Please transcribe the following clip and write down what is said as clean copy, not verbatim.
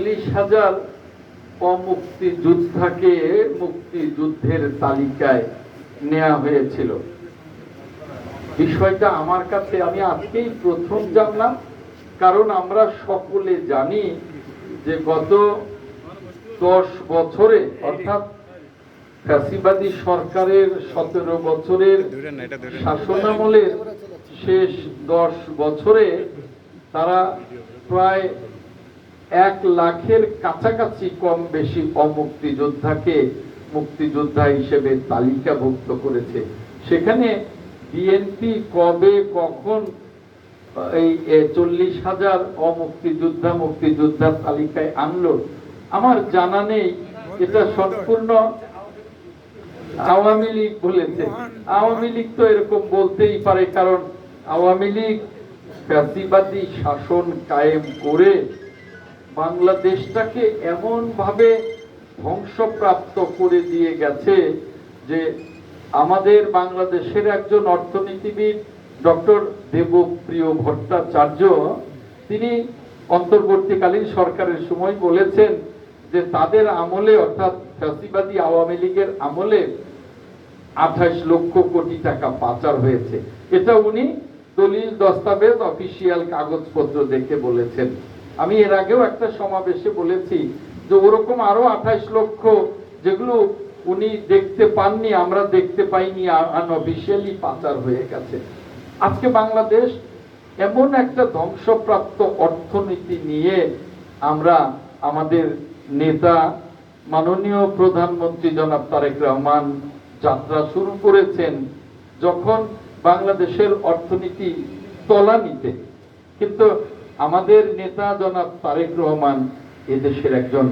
40,000 অমুক্তিযোদ্ধাকে মুক্তিযুদ্ধের তালিকায় নেওয়া হয়েছিল। বিষয়টা আমার কাছে আমি আজকেই প্রথম জানলাম, কারণ আমরা সকলে জানি যে গত 10 বছরে অর্থাৎ ফ্যাসিবাদী সরকারের 17 বছরের শাসনামলের শেষ 10 বছরে তারা প্রায় 1 লাখের কাছাকাছি কম বেশি অমুক্তিযোদ্ধাকে মুক্তিযোদ্ধা হিসেবে তালিকাভুক্ত করেছে। সেখানে বিএনপি কবে কখন এই 40,000 মুক্তিযোদ্ধার তালিকায় আনলো আমার জানা নেই। এটা সম্পূর্ণ আওয়ামী লীগ বলেছে। আওয়ামী লীগ তো এরকম বলতেই পারে, কারণ আওয়ামী লীগ ফ্যাসিবাদী শাসন কায়েম করে বাংলাদেশটাকে এমন ভাবে ধ্বংসপ্রাপ্ত করে দিয়ে গেছে যে আমাদের বাংলাদেশের একজন অর্থনীতিবিদ ডক্টর দেবপ্রিয় ভট্টাচার্য তিনি অন্তর্বর্তীকালীন সরকারের সময় বলেছেন যে তাদের আমলে অর্থাৎ ফ্যাসিবাদী আওয়ামী লীগের আমলে 28 লক্ষ কোটি টাকা পাচার হয়েছে। এটা উনি দলিল দস্তাবেজ অফিসিয়াল কাগজপত্র দেখে বলেছেন। আমি এর আগেও একটা সমাবেশে বলেছি যে ওরকম আরো 28 লক্ষ যেগুলো উনি দেখতে পাননি, আমরা দেখতে পাইনি, আনঅফিশিয়ালি পাচার হয়ে গেছে। আজকে বাংলাদেশ এমন একটা ধ্বংসপ্রাপ্ত অর্থনীতি নিয়ে আমরা আমাদের নেতা মাননীয় প্রধানমন্ত্রী জনাব তারেক রহমান যাত্রা শুরু করেছেন, যখন বাংলাদেশের অর্থনীতি তলানিতে, কিন্তু আমাদের নেতা জনাব তারেক রহমান এদেশের একজন